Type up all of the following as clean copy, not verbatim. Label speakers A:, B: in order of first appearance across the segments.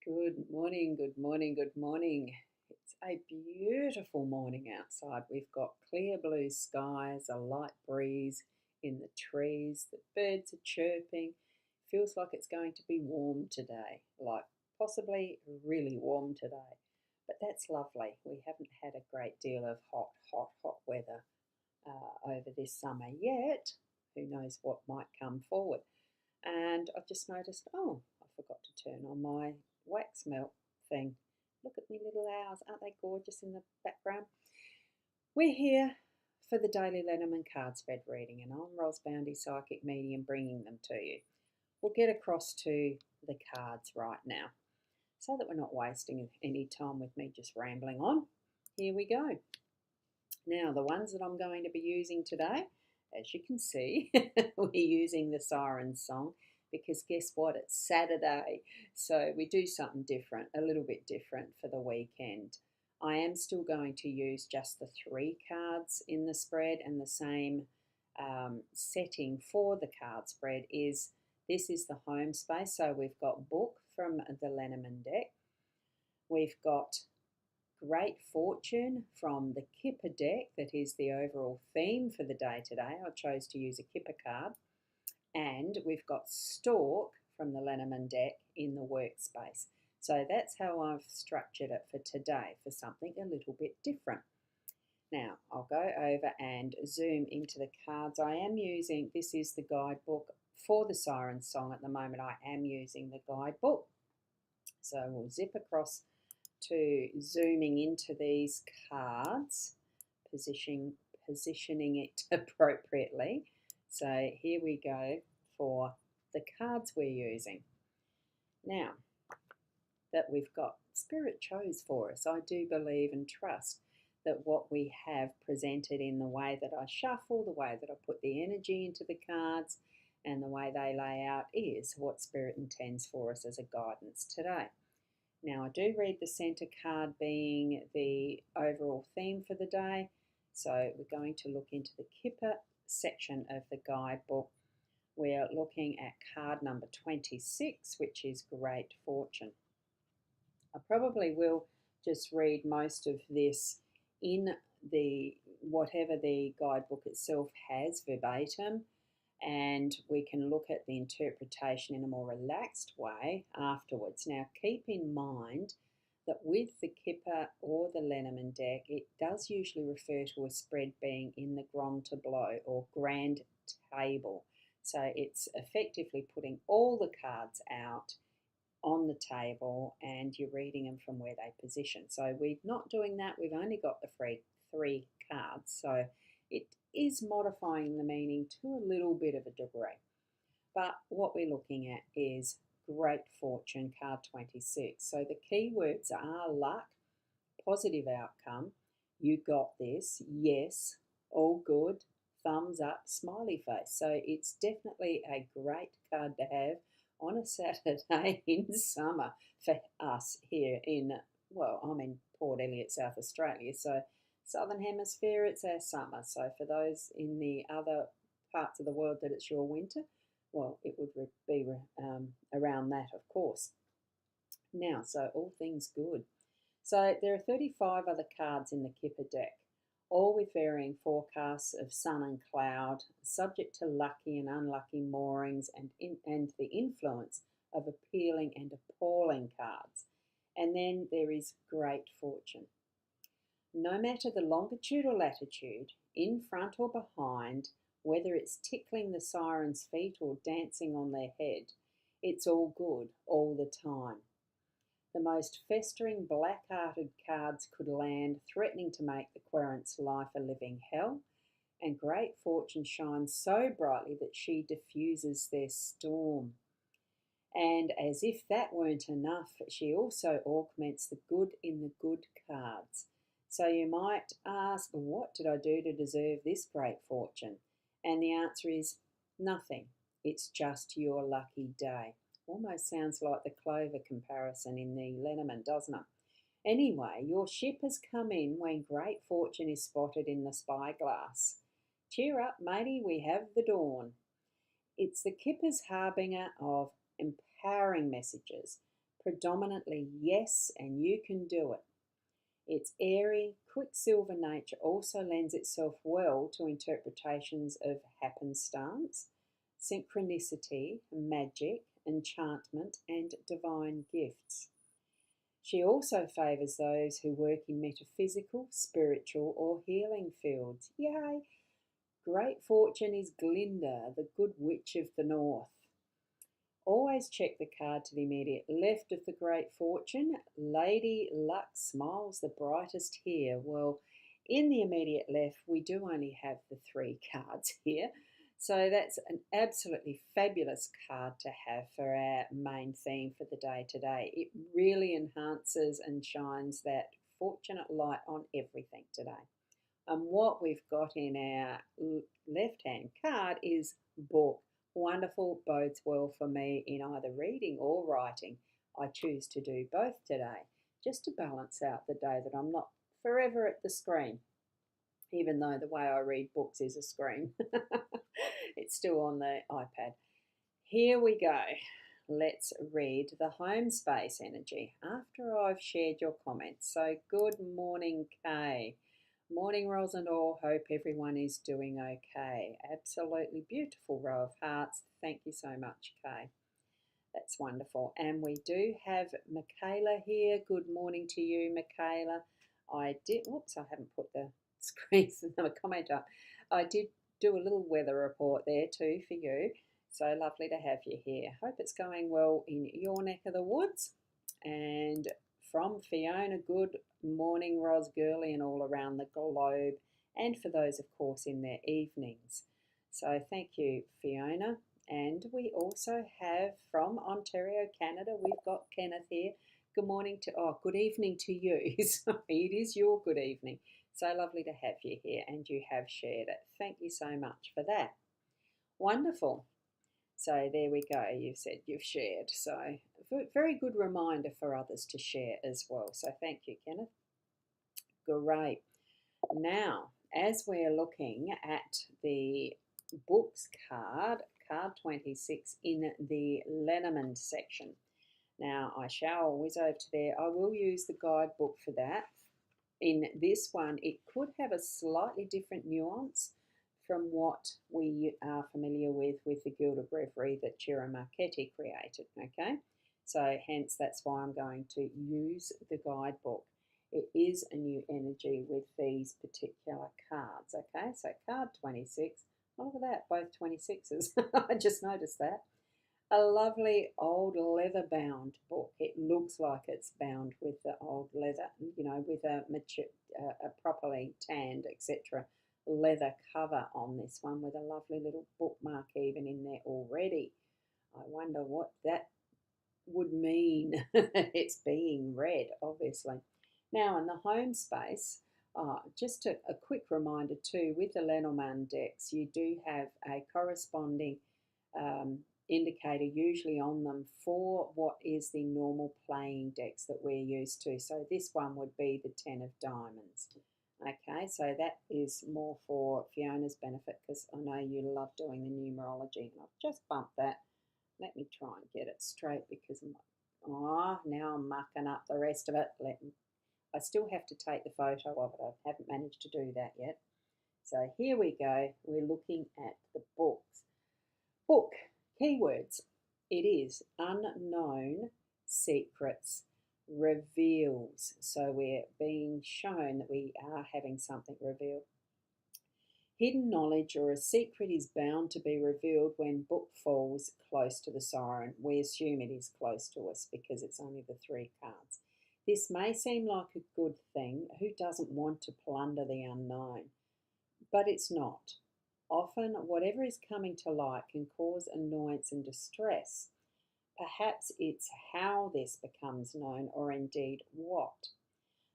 A: Good morning, good morning, good morning. It's a beautiful morning outside. We've got clear blue skies, a light breeze in the trees, the birds are chirping. Feels like it's going to be warm today, like possibly really warm today. But that's lovely. We haven't had a great deal of hot weather over this summer yet. Who knows what might come forward? And I've just noticed, oh, I forgot to turn on my wax melt thing. Look at me little owls, aren't they gorgeous in the background? We're here for the daily Lenormand card spread reading, and I'm Boundy, psychic medium, bringing them to you. We'll get across to the cards right now so that we're not wasting any time with me just rambling on. Here we go. Now, the ones that I'm going to be using today, as you can see, we're using the Siren Song because guess what? It's Saturday, so we do something different, a little bit different for the weekend. I am still going to use just the 3 cards in the spread, and the same setting for the card spread is this is the home space. So we've got Book from the Lenormand deck. We've got Great Fortune from the Kipper deck, that is the overall theme for the day today. I chose to use a Kipper card. And we've got Stork from the Lenormand deck in the workspace. So that's how I've structured it for today, for something a little bit different. Now, I'll go over and zoom into the cards. I am using, this is the guidebook for the Siren Song at the moment. I am using the guidebook. So we'll zip across to zooming into these cards, positioning it appropriately. So here we go for the cards we're using. Now that we've got Spirit chose for us, I do believe and trust that what we have presented in the way that I shuffle, the way that I put the energy into the cards, and the way they lay out is what Spirit intends for us as a guidance today. Now, I do read the centre card being the overall theme for the day. So we're going to look into the Kipper section of the guidebook. We're looking at card number 26, which is Great Fortune. I probably will just read most of this in the whatever the guidebook itself has verbatim, and we can look at the interpretation in a more relaxed way afterwards. Now, keep in mind that with the Kipper or the Lenormand deck, it does usually refer to a spread being in the grand tableau or grand table. So it's effectively putting all the cards out on the table and you're reading them from where they position. So we're not doing that. We've only got the three cards. So it is modifying the meaning to a little bit of a degree. But what we're looking at is Great Fortune, card 26. So the key words are luck, positive outcome, you got this, yes, all good, thumbs up, smiley face. So it's definitely a great card to have on a Saturday in summer for us here in, well, I'm in Port Elliot, South Australia. So Southern Hemisphere, it's our summer. So for those in the other parts of the world that it's your winter, well, it would be around that, of course. Now, so all things good. So there are 35 other cards in the Kipper deck, all with varying forecasts of sun and cloud, subject to lucky and unlucky moorings and the influence of appealing and appalling cards. And then there is Great Fortune. No matter the longitude or latitude, in front or behind, whether it's tickling the siren's feet or dancing on their head, it's all good all the time. The most festering black-hearted cards could land, threatening to make the querent's life a living hell, and Great Fortune shines so brightly that she diffuses their storm. And as if that weren't enough, she also augments the good in the good cards. So you might ask, what did I do to deserve this great fortune? And the answer is nothing. It's just your lucky day. Almost sounds like the clover comparison in the Lenormand, doesn't it? Anyway, your ship has come in when Great Fortune is spotted in the spyglass. Cheer up, matey, we have the dawn. It's the Kipper's harbinger of empowering messages, predominantly yes, and you can do it. Its airy, quicksilver nature also lends itself well to interpretations of happenstance, synchronicity, magic, enchantment, and divine gifts. She also favours those who work in metaphysical, spiritual, or healing fields. Yay! Great fortune is Glinda, the good witch of the north. Always check the card to the immediate left of the great fortune. Lady Luck smiles the brightest here. Well, in the immediate left, we do only have the 3 cards here. So that's an absolutely fabulous card to have for our main theme for the day today. It really enhances and shines that fortunate light on everything today. And what we've got in our left-hand card is book. Wonderful, bodes well for me in either reading or writing. I choose to do both today, just to balance out the day that I'm not forever at the screen, even though the way I read books is a screen. It's still on the iPad. Here we go. Let's read the home space energy after I've shared your comments. So good morning, Kay. Morning, Ros and all. Hope everyone is doing okay. Absolutely beautiful row of hearts. Thank you so much, Kay. That's wonderful. And we do have Michaela here. Good morning to you, Michaela. I haven't put the screens and the comment up. I did do a little weather report there too for you. So lovely to have you here. Hope it's going well in your neck of the woods. And from Fiona, good morning, Ros Gurley, and all around the globe. And for those, of course, in their evenings. So thank you, Fiona. And we also have from Ontario, Canada, we've got Kenneth here. Good morning good evening to you. Sorry, it is your good evening. So lovely to have you here, and you have shared it. Thank you so much for that. Wonderful. So there we go. You've said you've shared. So very good reminder for others to share as well. So thank you, Kenneth. Great. Now, as we're looking at the books card 26 in the Lenormand section. Now, I shall whiz over to there. I will use the guidebook for that. In this one, it could have a slightly different nuance from what we are familiar with the Gilded Reverie that Ciro Marchetti created, okay? So hence that's why I'm going to use the guidebook. It is a new energy with these particular cards, okay? So card 26, oh, look at that, both 26s. I just noticed that. A lovely old leather-bound book. It looks like it's bound with the old leather, with a properly tanned, etc. leather cover on this one with a lovely little bookmark even in there already. I wonder what that would mean. It's being read, obviously. Now, in the home space, just a quick reminder too, with the Lenormand decks, you do have a corresponding indicator usually on them for what is the normal playing decks that we're used to. So this one would be the 10 of diamonds. Okay, so that is more for Fiona's benefit because I know you love doing the numerology. And I've just bumped that. Let me try and get it straight because now I'm mucking up the rest of it. I still have to take the photo of it. I haven't managed to do that yet. So here we go. We're looking at the books. Book. Keywords. It is unknown secrets reveals. So we're being shown that we are having something revealed. Hidden knowledge or a secret is bound to be revealed when book falls close to the siren. We assume it is close to us because it's only the 3 cards. This may seem like a good thing. Who doesn't want to plunder the unknown? But it's not. Often, whatever is coming to light can cause annoyance and distress. Perhaps it's how this becomes known, or indeed what.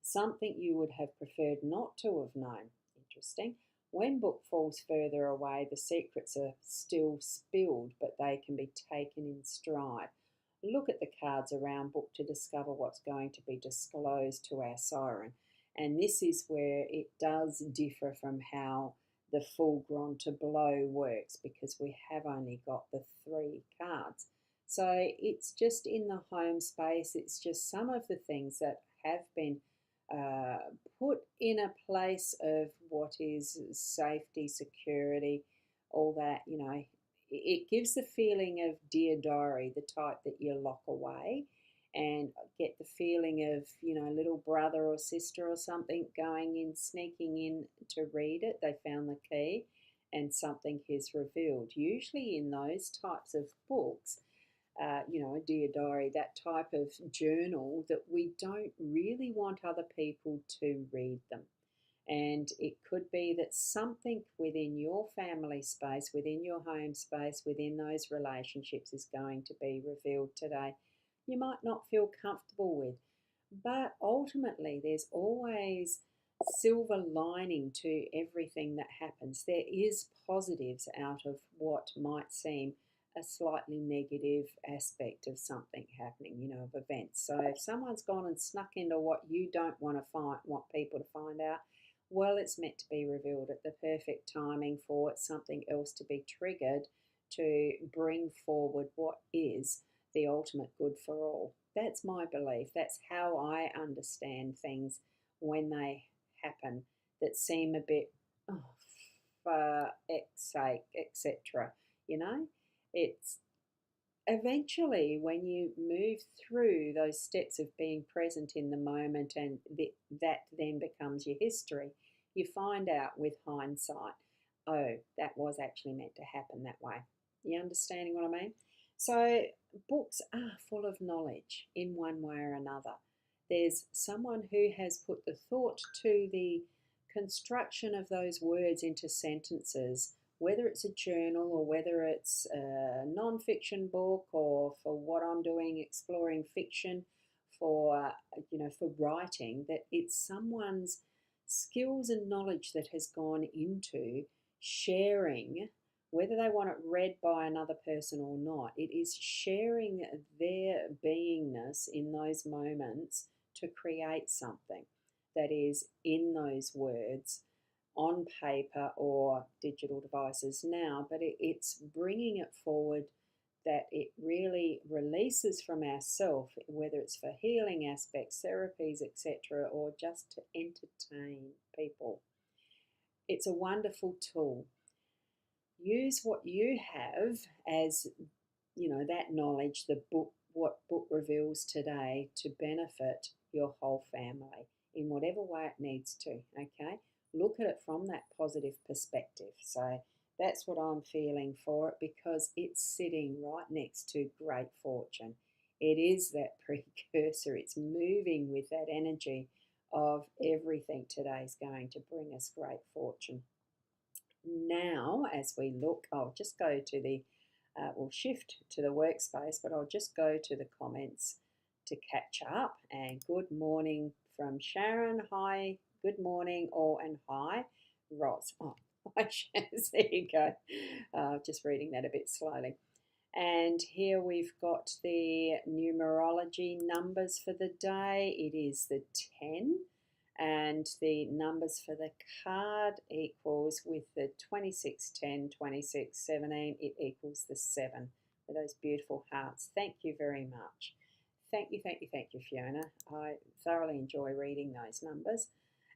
A: Something you would have preferred not to have known. Interesting. When book falls further away, the secrets are still spilled, but they can be taken in stride. Look at the cards around book to discover what's going to be disclosed to our siren. And this is where it does differ from how the full Grand Tableau works, because we have only got the 3 cards. So it's just in the home space, it's just some of the things that have been uh, put in a place of what is safety, security, all that, it gives the feeling of Dear Diary, the type that you lock away and get the feeling of, little brother or sister or something going in, sneaking in to read it. They found the key and something is revealed. Usually in those types of books, a Dear Diary, that type of journal, that we don't really want other people to read them. And it could be that something within your family space, within your home space, within those relationships is going to be revealed today. You might not feel comfortable with, but ultimately, there's always silver lining to everything that happens. There is positives out of what might seem a slightly negative aspect of something happening, of events. So if someone's gone and snuck into what you don't want people to find out, well, it's meant to be revealed at the perfect timing for something else to be triggered to bring forward what is the ultimate good for all. That's my belief. That's how I understand things when they happen that seem a bit, oh, for X's sake, etc. You know, it's eventually when you move through those steps of being present in the moment and that then becomes your history, you find out with hindsight, oh, that was actually meant to happen that way. You understanding what I mean? So books are full of knowledge in one way or another. There's someone who has put the thought to the construction of those words into sentences, whether it's a journal or whether it's a non-fiction book, or for what I'm doing, exploring fiction, for writing, that it's someone's skills and knowledge that has gone into sharing, whether they want it read by another person or not. It is sharing their beingness in those moments to create something that is in those words on paper or digital devices now, but it's bringing it forward that it really releases from ourself, whether it's for healing aspects, therapies, etc., or just to entertain people. It's a wonderful tool. Use what you have as, that knowledge, the book, what book reveals today, to benefit your whole family in whatever way it needs to, okay? Look at it from that positive perspective. So that's what I'm feeling for it, because it's sitting right next to great fortune. It is that precursor. It's moving with that energy of everything today is going to bring us great fortune. Now, as we look, I'll just go to we'll shift to the workspace, but I'll just go to the comments to catch up. And good morning from Sharon. Hi, good morning, all, and hi, Roz. Oh, hi, Shaz. There you go. Just reading that a bit slowly. And here we've got the numerology numbers for the day. It is the 10. And the numbers for the card equals, with the 26, 10, 26, 17, it equals the 7 with those beautiful hearts. Thank you very much. Thank you, thank you, thank you, Fiona. I thoroughly enjoy reading those numbers.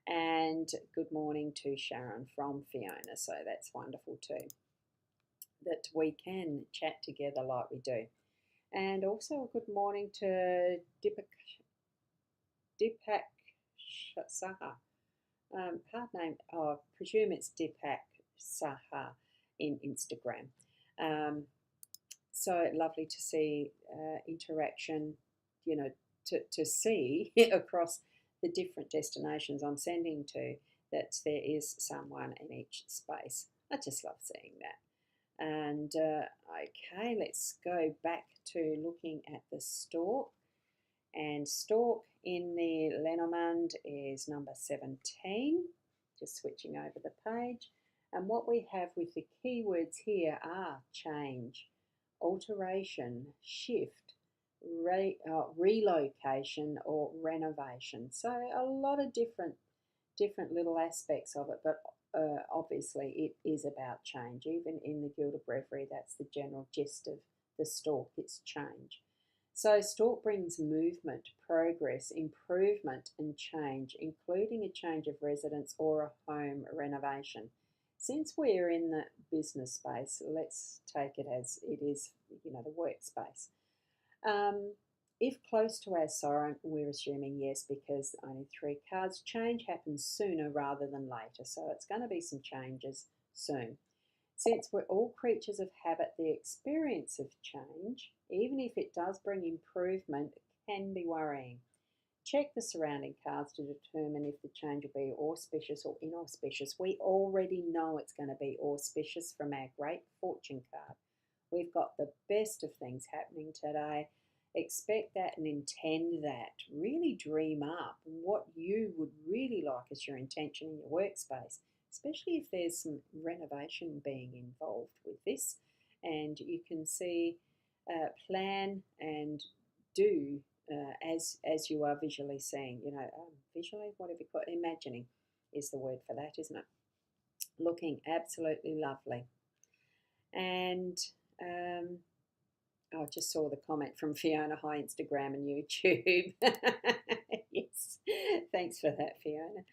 A: And good morning to Sharon from Fiona. So that's wonderful too, that we can chat together like we do. And also a good morning to Deepak Saha. Hard name. Oh, I presume it's Deepak Saha in Instagram. So lovely to see interaction, to see across the different destinations I'm sending to, that there is someone in each space. I just love seeing that. And okay, let's go back to looking at the stork. And stork in the Lenormand is number 17. Just switching over the page. And what we have with the keywords here are change, alteration, shift, relocation, or renovation. So a lot of different little aspects of it, but obviously it is about change. Even in the Guild of Breviary, that's the general gist of the stork, it's change. So stork brings movement, progress, improvement and change, including a change of residence or a home renovation. Since we're in the business space, let's take it as it is, the workspace. Um, if close to our sorrow, we're assuming yes, because only three cards, change happens sooner rather than later. So it's going to be some changes soon. Since we're all creatures of habit, the experience of change, even if it does bring improvement, can be worrying. Check the surrounding cards to determine if the change will be auspicious or inauspicious. We already know it's going to be auspicious from our Great Fortune card. We've got the best of things happening today. Expect that and intend that. Really dream up what you would really like as your intention in your workspace, especially if there's some renovation being involved with this. And you can see, plan and do as you are visually seeing. Visually, whatever you call it, imagining is the word for that, isn't it? Looking absolutely lovely. And I just saw the comment from Fiona. Hi, Instagram and YouTube. Yes, thanks for that, Fiona.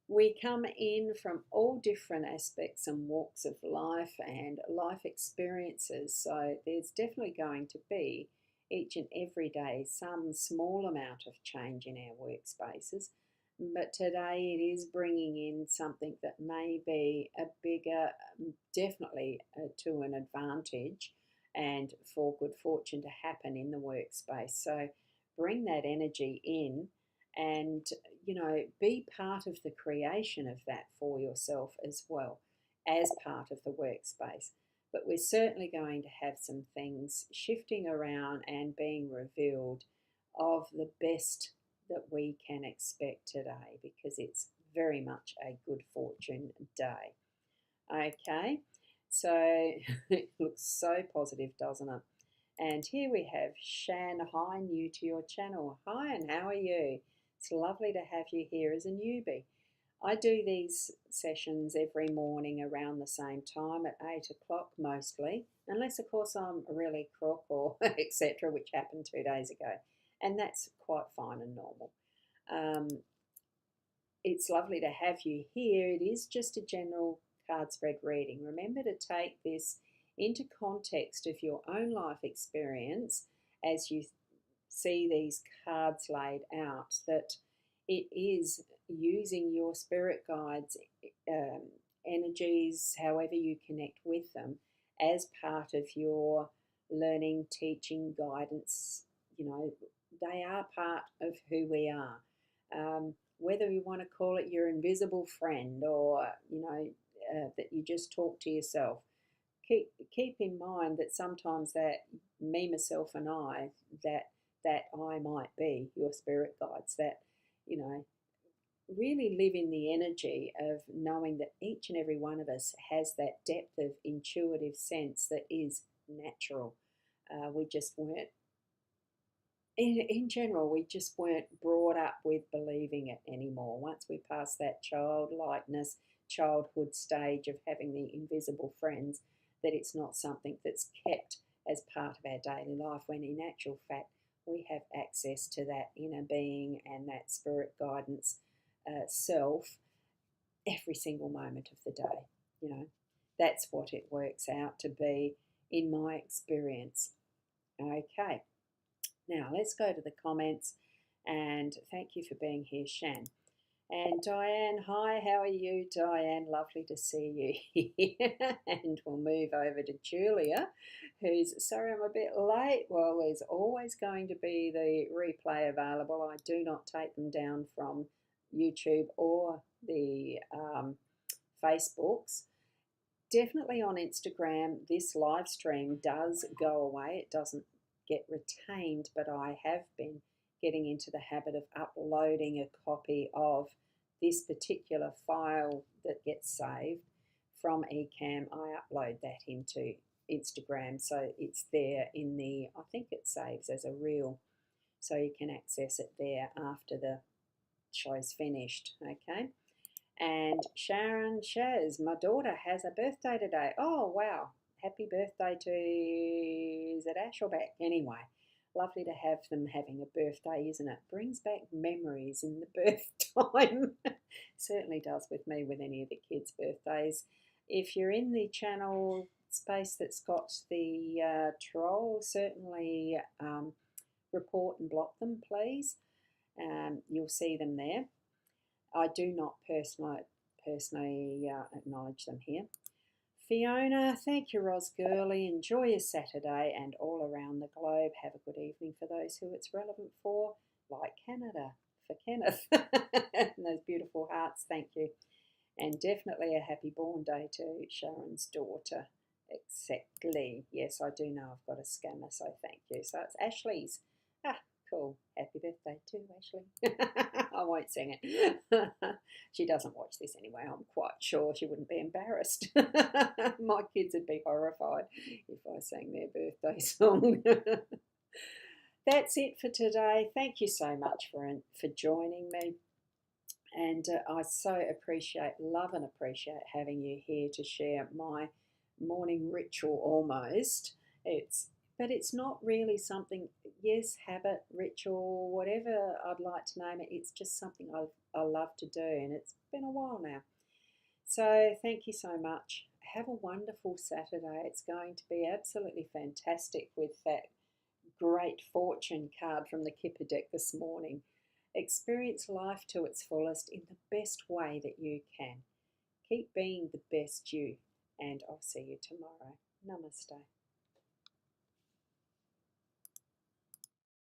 A: We come in from all different aspects and walks of life and life experiences. So there's definitely going to be each and every day some small amount of change in our workspaces. But today it is bringing in something that may be a bigger, definitely to an advantage and for good fortune to happen in the workspace. So bring that energy in and, be part of the creation of that for yourself as well as part of the workspace. But we're certainly going to have some things shifting around and being revealed of the best that we can expect today, because it's very much a good fortune day. Okay, so it looks so positive, doesn't it? And here we have Shan. Hi, new to your channel. Hi, and how are you? It's lovely to have you here as a newbie. I do these sessions every morning around the same time at 8 o'clock mostly, unless of course I'm really crook or etc., which happened 2 days ago, and that's quite fine and normal. It's lovely to have you here. It is just a general card spread reading. Remember to take this into context of your own life experience as you see these cards laid out, that it is using your spirit guides, energies, however you connect with them, as part of your learning, teaching, guidance. They are part of who we are. Whether you want to call it your invisible friend or, that you just talk to yourself, keep in mind that sometimes that me, myself, and I, that I might be your spirit guides, that, really live in the energy of knowing that each and every one of us has that depth of intuitive sense that is natural. We just weren't, in general, we just weren't brought up with believing it anymore. Once we pass that childlikeness, childhood stage of having the invisible friends, that it's not something that's kept as part of our daily life, when in actual fact we have access to that inner being and that spirit guidance self every single moment of the day. That's what it works out to be in my experience. Okay, now let's go to the comments, and thank you for being here, Shan. And Diane, hi, how are you, Diane? Lovely to see you here. And we'll move over to Julia, who's, sorry I'm a bit late. Well, there's always going to be the replay available. I do not take them down from YouTube or the Facebooks. Definitely on Instagram, this live stream does go away. It doesn't get retained, but I have been getting into the habit of uploading a copy of this particular file that gets saved from Ecamm. I upload that into Instagram, so it's there in the, I think it saves as a reel, so you can access it there after the show's finished. Okay. And Sharon Shaz, my daughter has a birthday today. Oh wow, happy birthday to, is it Ash or Beck? Anyway, lovely to have them having a birthday, isn't it? Brings back memories in the birth time. Certainly does with me with any of the kids' birthdays. If you're in the channel space that's got the troll, certainly report and block them, please. You'll see them there. I do not personally acknowledge them here. Fiona, thank you, Ros Gurley. Enjoy your Saturday and all around the globe. Have a good evening for those who it's relevant for, like Canada, for Kenneth. And those beautiful hearts, thank you. And definitely a happy born day to Sharon's daughter. Exactly. Yes, I do know I've got a scammer, so thank you. So it's Ashley's. Ah, cool. Happy birthday too, Ashley. I won't sing it. She doesn't watch this anyway. I'm quite sure she wouldn't be embarrassed. My kids would be horrified if I sang their birthday song. That's it for today. Thank you so much for joining me. And I so love and appreciate having you here to share my morning ritual almost. But it's not really something, yes, habit, ritual, whatever I'd like to name it. It's just something I love to do, and it's been a while now. So thank you so much. Have a wonderful Saturday. It's going to be absolutely fantastic with that great fortune card from the Kipper deck this morning. Experience life to its fullest in the best way that you can. Keep being the best you, and I'll see you tomorrow. Namaste.